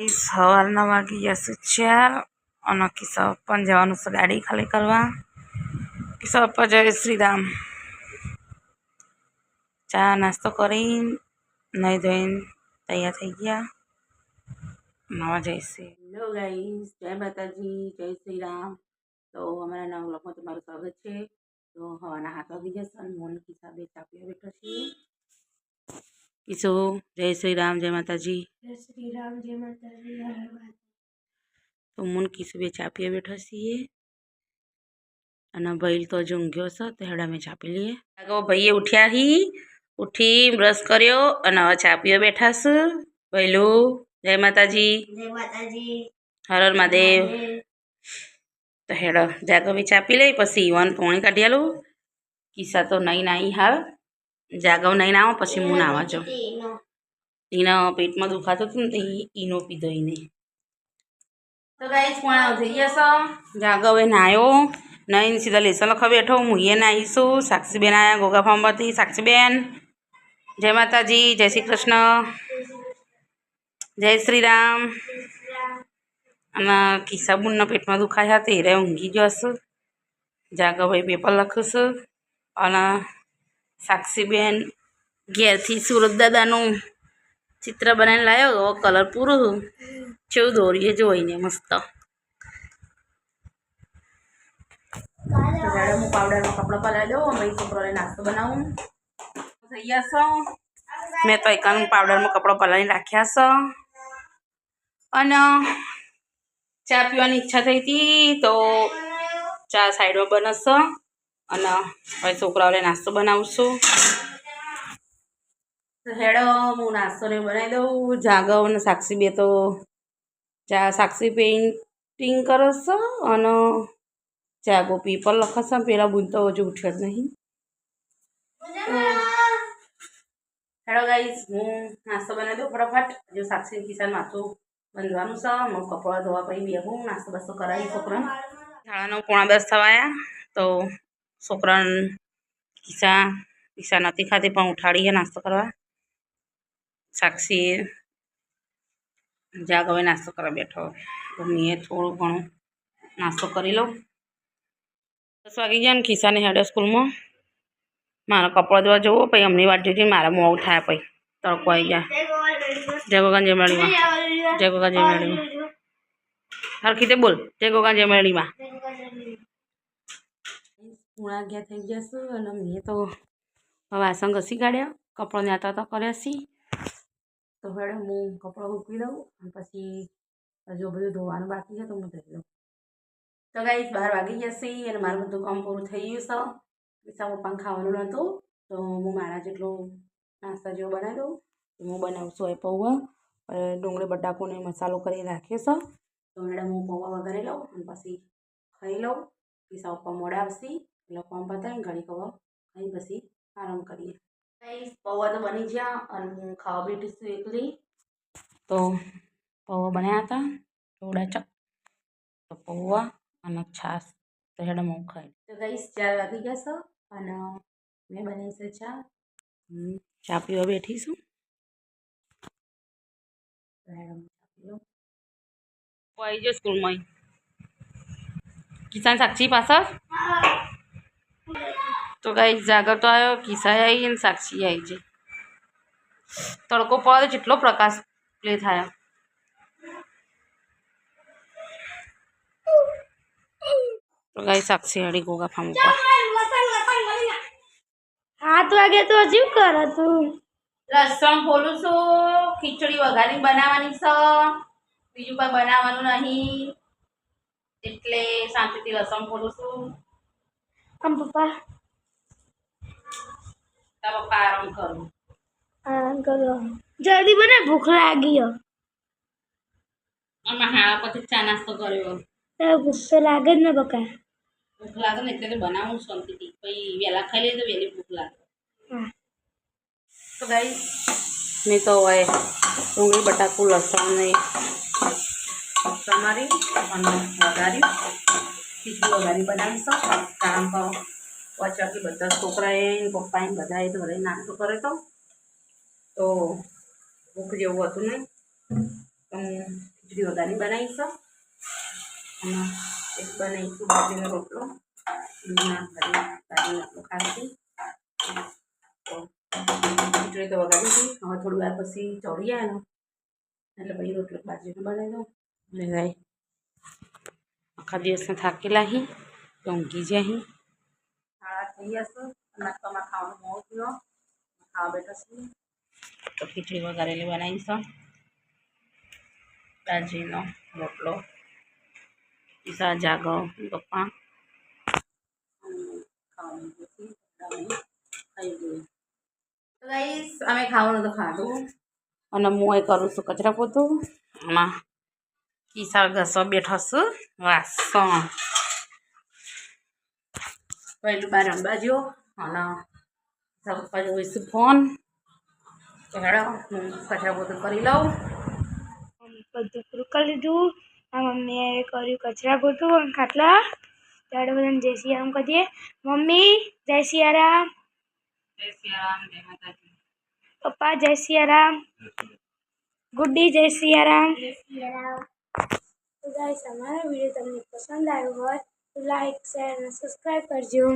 સવારના વાગી ગયા છે 4 અને કિસ્સા પણ જવાનું છે ગાડી ખાલી કરવા. કિસ્સા પપ્પા જય શ્રી રામ. ચા નાસ્તો કરીને નહીં ધોઈને તૈયાર થઈ ગયા. નવા જઈશે. હેલો ગાઈસ, જય માતાજી, જય શ્રી રામ. તો અમારા નવા વ્લોગમાં તમારું સ્વાગત છે. તો હવાના 7 વાગી જશે અને મોન કિસ્સા બે ચાપીઓ બેઠા છીએ. કિસ્સો જય શ્રી રામ, જય માતાજી. જય શ્રી રામ, જય માતાજી. તો મોન કિસ્સો બે ચાપીઓ બેઠા છીએ અને ભાઈ તો હજુ ઊંઘ્યો છે તો હેડા અમે ચાપી લઈએ. આગો ભાઈએ ઉઠ્યા ઉઠી બ્રશ કર્યો અને હવે ચાપીઓ બેઠા છે. પહેલું જય માતાજી, જય માતાજી, હર હર મહાદેવ. તો હેડો જાગો બી ચાપી લઈ પછી ઈવન પોણી કાઢી આલું. કિસ્સા તો નહીં નાઈ હાલ જાગવ નહીં આવો પછી હું નાવા જાઉં. એના પેટમાં દુખાતું હતું ને તો ઈનો પીધો એને. તો ગાઈસ પણ થઈ જશો જાગો હવે નાયો નહીં સીધા લેસન લખવા બેઠો. હું એ નાહીશું. સાક્ષીબેન આવ્યા ગોગા ફાર્મ પરથી. સાક્ષીબેન જય માતાજી, જય શ્રી કૃષ્ણ, જય શ્રી રામ. અને કિસ્સાબુનના પેટમાં દુખાયા હતા એ ઊંઘી જશે. જાગો ભાઈ પેપર લખીશું અને સાક્ષીબેન ઘેરથી સુરત દાદાનું ચિત્ર બનાવીને લાવ્યો. કલર પૂરું કેવું દોરીએ જોઈને મસ્ત. હું પાવડરમાં કપડાં પલાળી દઉં ભાઈ છોકરાને નાસ્તો બનાવું. થઈ જશો મેં તો એકાનું પાવડરમાં કપડાં પલાળીને રાખ્યા છે અને ચા પીવાની ઈચ્છા થઈ હતી તો ચા સાઈડમાં બનશે અને હવે છોકરાઓને નાસ્તો બનાવશું. હેડો હું નાસ્તો ને બનાવી દઉં. જાગવ અને સાક્ષી બે તો ચા સાક્ષી પેઇન્ટિંગ કરે છે અને જાગો પેપર લખશે. પેલા બુન તો હજુ ઉઠ્યો જ નહીં. હેડો ગાઈસ હું નાસ્તો બનાવી દઉં ફટાફટ. જો સાક્ષી કિસાન માથું બંધવાનું છે. હું કપડાં ધોવા પછી બેહું નાસ્તો બાસ્તો કરાવી છોકરાને. 9:45 થવાયા તો છોકરાને કિસ્સા નથી ખાતી પણ ઉઠાડીએ નાસ્તો કરવા. સાક્ષી જાગ હવે નાસ્તો કરવા બેઠો. મેં થોડું ઘણું નાસ્તો કરી લઉં. 10 વાગી ગયા ને કિસ્સાને હેડે સ્કૂલમાં. મારા કપડાં ધોવા જવું પછી અમની વાત જોઈને મારા મોડું થાય પછી તડકો આવી ગયા. જય ગોગા જય મેળીમાં, જય ગોગા જય મેળીમાં. હરખીતે બોલ જય ગોગા જય મેળીમાં. પૂણા ગયા થઈ જશે અને મેં તો વાસણ ઘસી કાઢ્યા. કપડાં નેતા તો કર્યા સી. તો હેડે હું કપડાં મૂકી દઉં અને પછી હજુ બધું ધોવાનું બાકી છે તો હું ધોઈ દઉં. તો ગાઈસ 12 વાગી જશે અને મારું બધું કામ પૂરું થઈ ગયું છે. કિસ્સા પપ્પાને ખાવાનું નહોતું તો હું મારા જેટલો નાસ્તા જેવો બનાવી દઉં. હું બનાવું છું એ પૌવા ડુંગળી બટાકુને મસાલો કરી રાખ્યો છે. તો મેડમ હું પૌવા વઘારી લઉં અને પછી ખાઈ લઉં. કિસ્સા પપ્પા મોડા આવશે એટલે કામ પતાવીને ઘડી પૌવા ખાઈ પછી આરામ કરીએ. પૌવા તો બની ગયા અને હું ખાવા બેઠી છું એકલી. તો પૌવા બનાવ્યા હતા થોડા ચક તો પૌવા અને છાશ તો હેડમ હું ખાઈ. તો ગાઈસ 4 વાગી જશે અને મેં બનાવી છે ચા. ચા પીવા બેઠી છું. આવી ગયો સ્કૂલમાં કિસાન સાક્ષી પાછળ. તો ગાઈસ જાગર તો આવ્યો, કિસ્સા આવી અને સાક્ષી આવી છે. તડકો પડે જેટલો પ્રકાશ પ્લે થાય. તો ગાઈસ સાક્ષી હળી ગોગા ફાર્મ ઉપર. 7 વાગે તો હજુ કરે તું. લસણ ફોલું છું. ખીચડી વઘારી બનાવવાની છે. બીજું કંઈ બનાવવાનું નહીં એટલે શાંતિથી લસણ ફોલું છું. આમ પપ્પા તારા પપ્પા આરામ કરું. આરામ કરો જલ્દી બને ભૂખ લાગી હો. આમાં હાળા પછી ચા નાસ્તો કર્યો. ભૂખ તો લાગે જ ને બકા. ભૂખ લાગે ને એટલે બનાવું શાંતિથી પછી વહેલા ખાઈ લઈએ તો વહેલી ભૂખ લાગે. તો ગાઈસ મેં તો હવે ડુંગળી બટાકું લસણ ને તમારી અને વઘાર્યું. ખીચડી વઘારી બનાવીશું કારણ કે પછી બધા છોકરાએ પપ્પાએ બધાએ ઘરે નાસ્તો કર્યો તો ભૂખ જેવું હતું નહીં. તો હું ખીચડી વઘારી બનાવીશું અને એક બનાવીશું બાજરીનો રોટલો દૂધના બાજરીનો રોટલો ખાતી તો ખીચડી તો વઘારી હતી. હવે થોડી વાર પછી ચડી આવે ને એટલે પછી રોટલો બાજરીનો બનાવી દઉં અને જાય આખા દિવસને થાકેલા અહીં તો ઊંઘી જાય અહીં શાળા થઈ જશે નાસ્તામાં ખાવાનું મોડું થયો ખાવા બેઠા છીએ તો ખીચડી વઘારેલી બનાવીશું બાજરીનો રોટલો પીસા જાગો પપ્પા ખાવાનું ખાઈ ગયું તો ગાઈસ અમે ખાવાનું તો ખાધું અને હું એ કરું છું કચરા પોતું આમાં કિસ્સા ઘસવા બેઠો છું વાસણ પહેલું બાર રમવા જો અને પપ્પા જોઈશું ફોન તો હેડો હું કચરા પોતું કરી લઉં બધું પૂરું કરી લીધું આ મમ્મીએ કર્યું કચરા પોતું અને ખાટલા ત્યારે બધાને જય શ્રી રામ કહીએ મમ્મી જય શ્રી રામ જય શ્રી રામ જય માતાજી પપ્પા જય શ્રી રામ ગુડ્ડી જય શ્રી રામ તો ગાઈસ અમારો વિડીયો તમને પસંદ આવ્યો હોય તો લાઈક શેર અને સબસ્ક્રાઈબ કરજો